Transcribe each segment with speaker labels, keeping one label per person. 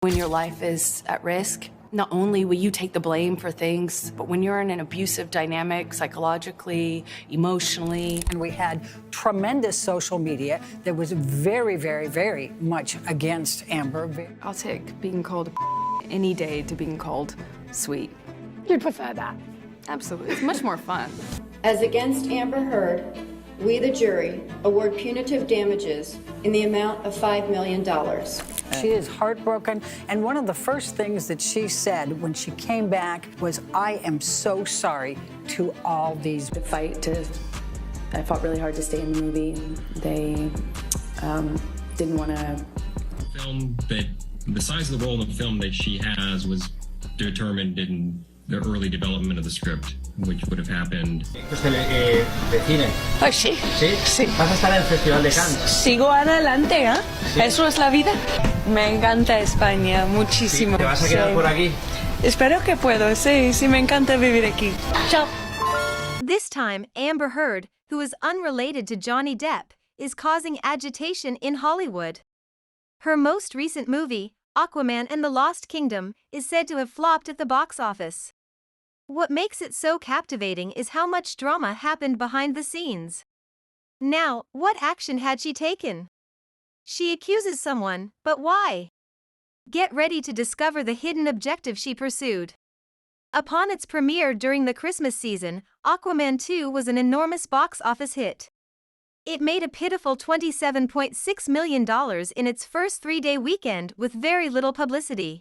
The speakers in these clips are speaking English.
Speaker 1: When your life is at risk, not only will you take the blame for things, but when you're in an abusive dynamic, psychologically, emotionally.
Speaker 2: And we had tremendous social media that was very, very, very much against Amber.
Speaker 3: I'll take being called any day to being called sweet.
Speaker 4: You'd prefer that?
Speaker 3: Absolutely. It's much more fun.
Speaker 5: As against Amber Heard, we, the jury, award punitive damages in the amount of $5 million.
Speaker 2: She is heartbroken, and one of the first things that she said when she came back was, "I am so sorry to all these."
Speaker 6: I fought really hard to stay in the movie. They didn't want to.
Speaker 7: Film that the size of the role in the film that she has was determined in the early development of the script, which would have happened.
Speaker 8: De cine.
Speaker 4: Pues sí.
Speaker 8: ¿Sí?
Speaker 4: Sí.
Speaker 8: ¿Vas a estar en el Festival de Cannes?
Speaker 4: Sigo adelante, ¿eh?
Speaker 8: Sí.
Speaker 4: Eso es la vida. Me encanta España, muchísimo.
Speaker 8: Sí. ¿Te vas a quedar por aquí?
Speaker 4: Espero que puedo, sí, sí me encanta vivir aquí. Chao.
Speaker 9: This time, Amber Heard, who is unrelated to Johnny Depp, is causing agitation in Hollywood. Her most recent movie, Aquaman and the Lost Kingdom, is said to have flopped at the box office. What makes it so captivating is how much drama happened behind the scenes. Now, what action had she taken? She accuses someone, but why? Get ready to discover the hidden objective she pursued. Upon its premiere during the Christmas season, Aquaman 2 was an enormous box office hit. It made a pitiful $27.6 million in its first three-day weekend with very little publicity.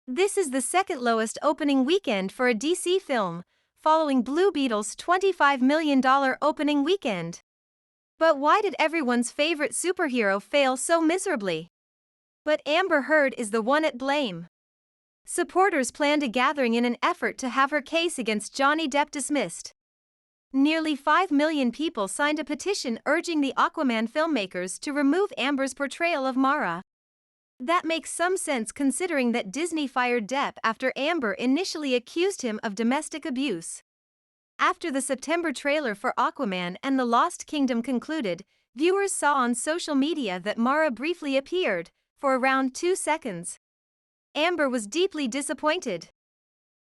Speaker 9: This is the second lowest opening weekend for a DC film, following Blue Beetle's $25 million opening weekend. But why did everyone's favorite superhero fail so miserably? But Amber Heard is the one at blame. Supporters planned a gathering in an effort to have her case against Johnny Depp dismissed. Nearly 5 million people signed a petition urging the Aquaman filmmakers to remove Amber's portrayal of Mara. That makes some sense considering that Disney fired Depp after Amber initially accused him of domestic abuse. After the September trailer for Aquaman and the Lost Kingdom concluded, viewers saw on social media that Mara briefly appeared, for around 2 seconds. Amber was deeply disappointed.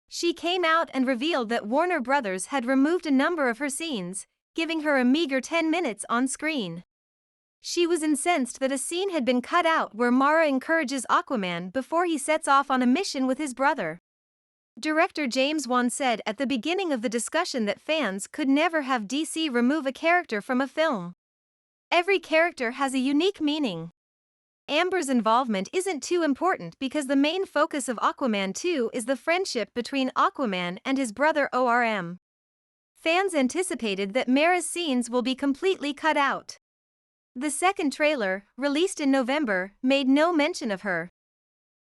Speaker 9: She came out and revealed that Warner Brothers had removed a number of her scenes, giving her a meager 10 minutes on screen. She was incensed that a scene had been cut out where Mara encourages Aquaman before he sets off on a mission with his brother. Director James Wan said at the beginning of the discussion that fans could never have DC remove a character from a film. Every character has a unique meaning. Amber's involvement isn't too important because the main focus of Aquaman 2 is the friendship between Aquaman and his brother ORM. Fans anticipated that Mara's scenes will be completely cut out. The second trailer, released in November, made no mention of her.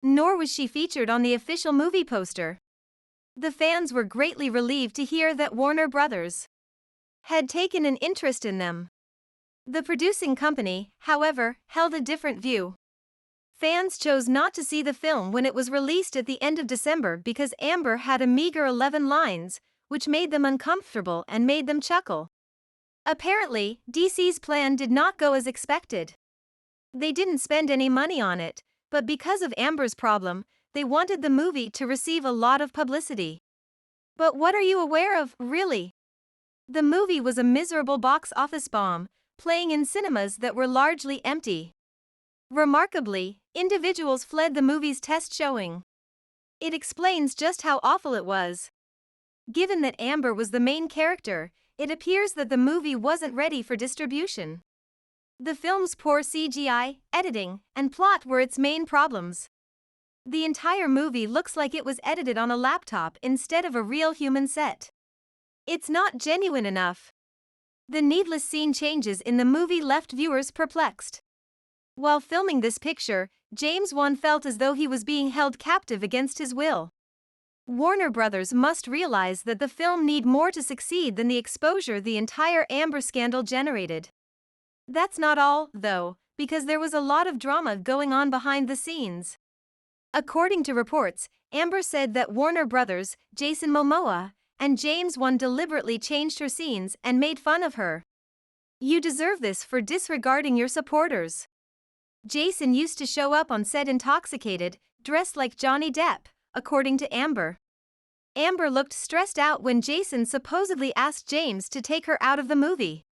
Speaker 9: Nor was she featured on the official movie poster. The fans were greatly relieved to hear that Warner Brothers had taken an interest in them. The producing company, however, held a different view. Fans chose not to see the film when it was released at the end of December because Amber had a meager 11 lines, which made them uncomfortable and made them chuckle. Apparently, DC's plan did not go as expected. They didn't spend any money on it, but because of Amber's problem, they wanted the movie to receive a lot of publicity. But what are you aware of, really? The movie was a miserable box office bomb, playing in cinemas that were largely empty. Remarkably, individuals fled the movie's test showing. It explains just how awful it was. Given that Amber was the main character, it appears that the movie wasn't ready for distribution. The film's poor CGI, editing, and plot were its main problems. The entire movie looks like it was edited on a laptop instead of a real human set. It's not genuine enough. The needless scene changes in the movie left viewers perplexed. While filming this picture, James Wan felt as though he was being held captive against his will. Warner Brothers must realize that the film need more to succeed than the exposure the entire Amber scandal generated. That's not all, though, because there was a lot of drama going on behind the scenes. According to reports, Amber said that Warner Brothers, Jason Momoa, and James Wan deliberately changed her scenes and made fun of her. You deserve this for disregarding your supporters. Jason used to show up on set intoxicated, dressed like Johnny Depp, according to Amber. Amber looked stressed out when Jason supposedly asked James to take her out of the movie.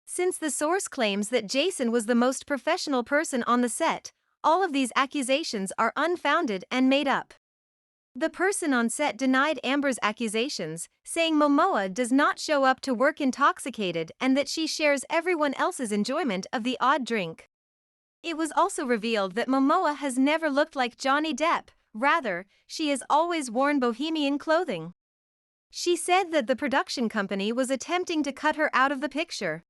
Speaker 9: Since the source claims that Jason was the most professional person on the set, all of these accusations are unfounded and made up. The person on set denied Amber's accusations, saying Momoa does not show up to work intoxicated and that she shares everyone else's enjoyment of the odd drink. It was also revealed that Momoa has never looked like Johnny Depp, rather, she has always worn bohemian clothing. She said that the production company was attempting to cut her out of the picture.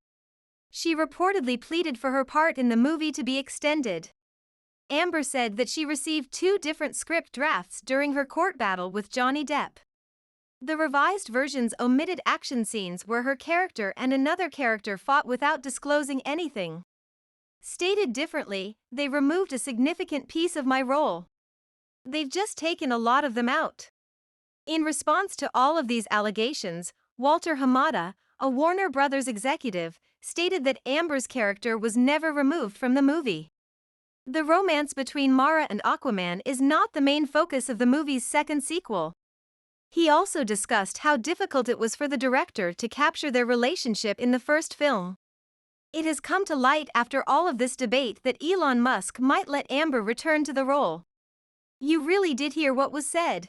Speaker 9: She reportedly pleaded for her part in the movie to be extended. Amber said that she received 2 different script drafts during her court battle with Johnny Depp. The revised versions omitted action scenes where her character and another character fought without disclosing anything. Stated differently, they removed a significant piece of my role. They've just taken a lot of them out. In response to all of these allegations, Walter Hamada, a Warner Brothers executive, stated that Amber's character was never removed from the movie. The romance between Mara and Aquaman is not the main focus of the movie's second sequel. He also discussed how difficult it was for the director to capture their relationship in the first film. It has come to light after all of this debate that Elon Musk might let Amber return to the role. You really did hear what was said.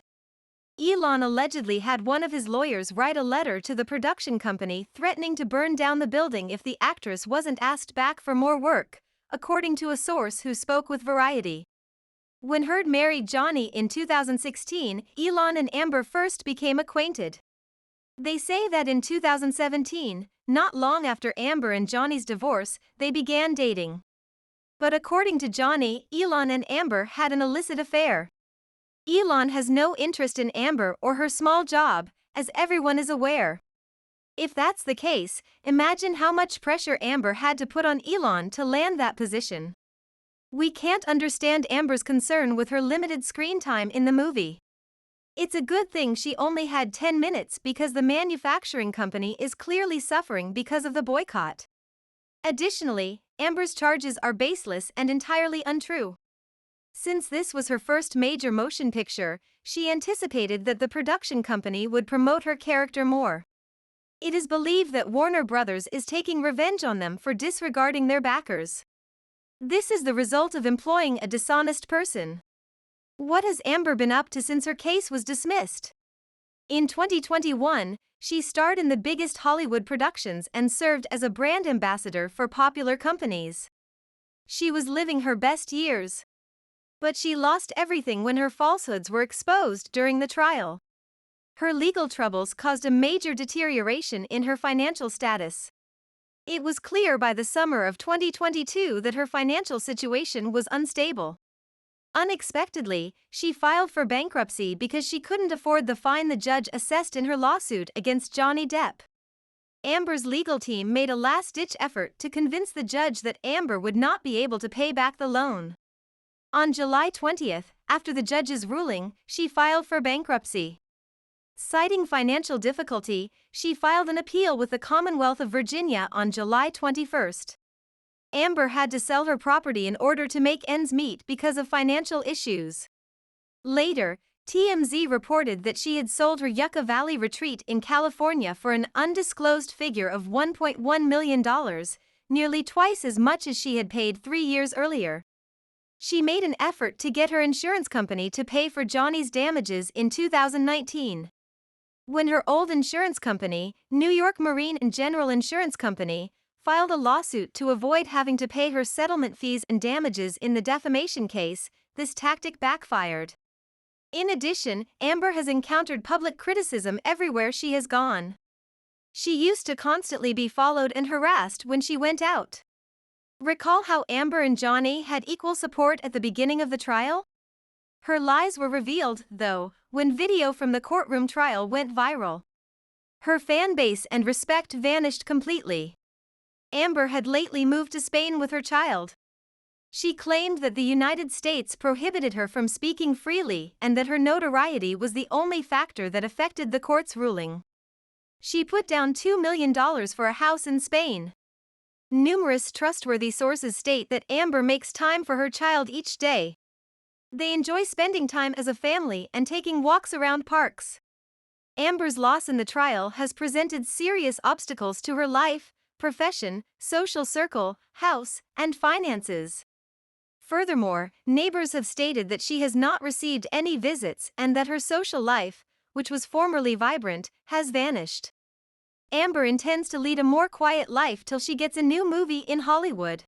Speaker 9: Elon allegedly had one of his lawyers write a letter to the production company threatening to burn down the building if the actress wasn't asked back for more work, according to a source who spoke with Variety. When Heard married Johnny in 2016, Elon and Amber first became acquainted. They say that in 2017, not long after Amber and Johnny's divorce, they began dating. But according to Johnny, Elon and Amber had an illicit affair. Elon has no interest in Amber or her small job, as everyone is aware. If that's the case, imagine how much pressure Amber had to put on Elon to land that position. We can't understand Amber's concern with her limited screen time in the movie. It's a good thing she only had 10 minutes because the manufacturing company is clearly suffering because of the boycott. Additionally, Amber's charges are baseless and entirely untrue. Since this was her first major motion picture, she anticipated that the production company would promote her character more. It is believed that Warner Brothers is taking revenge on them for disregarding their backers. This is the result of employing a dishonest person. What has Amber been up to since her case was dismissed? In 2021, she starred in the biggest Hollywood productions and served as a brand ambassador for popular companies. She was living her best years. But she lost everything when her falsehoods were exposed during the trial. Her legal troubles caused a major deterioration in her financial status. It was clear by the summer of 2022 that her financial situation was unstable. Unexpectedly, she filed for bankruptcy because she couldn't afford the fine the judge assessed in her lawsuit against Johnny Depp. Amber's legal team made a last-ditch effort to convince the judge that Amber would not be able to pay back the loan. On July 20th, after the judge's ruling, she filed for bankruptcy. Citing financial difficulty, she filed an appeal with the Commonwealth of Virginia on July 21st. Amber had to sell her property in order to make ends meet because of financial issues. Later, TMZ reported that she had sold her Yucca Valley retreat in California for an undisclosed figure of $1.1 million, nearly twice as much as she had paid 3 years earlier. She made an effort to get her insurance company to pay for Johnny's damages in 2019. When her old insurance company, New York Marine and General Insurance Company, filed a lawsuit to avoid having to pay her settlement fees and damages in the defamation case, this tactic backfired. In addition, Amber has encountered public criticism everywhere she has gone. She used to constantly be followed and harassed when she went out. Recall how Amber and Johnny had equal support at the beginning of the trial? Her lies were revealed, though, when video from the courtroom trial went viral. Her fan base and respect vanished completely. Amber had lately moved to Spain with her child. She claimed that the United States prohibited her from speaking freely and that her notoriety was the only factor that affected the court's ruling. She put down $2 million for a house in Spain. Numerous trustworthy sources state that Amber makes time for her child each day. They enjoy spending time as a family and taking walks around parks. Amber's loss in the trial has presented serious obstacles to her life, profession, social circle, house, and finances. Furthermore, neighbors have stated that she has not received any visits and that her social life, which was formerly vibrant, has vanished. Amber intends to lead a more quiet life till she gets a new movie in Hollywood.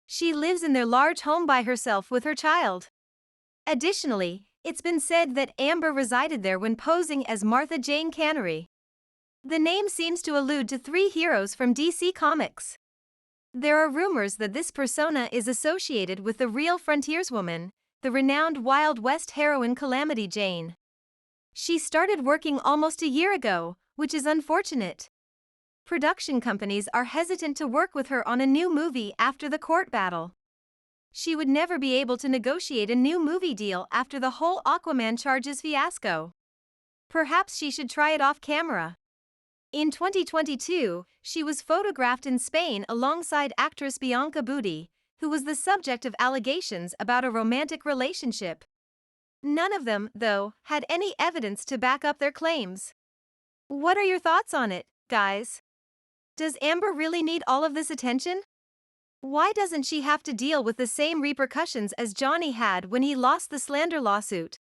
Speaker 9: She lives in their large home by herself with her child. Additionally, it's been said that Amber resided there when posing as Martha Jane Cannery. The name seems to allude to 3 heroes from DC Comics. There are rumors that this persona is associated with the real frontierswoman, the renowned Wild West heroine Calamity Jane. She started working almost a year ago, which is unfortunate. Production companies are hesitant to work with her on a new movie after the court battle. She would never be able to negotiate a new movie deal after the whole Aquaman charges fiasco. Perhaps she should try it off camera. In 2022, she was photographed in Spain alongside actress Bianca Budi, who was the subject of allegations about a romantic relationship. None of them, though, had any evidence to back up their claims. What are your thoughts on it, guys? Does Amber really need all of this attention? Why doesn't she have to deal with the same repercussions as Johnny had when he lost the slander lawsuit?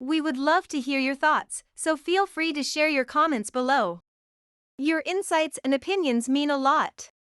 Speaker 9: We would love to hear your thoughts, so feel free to share your comments below. Your insights and opinions mean a lot.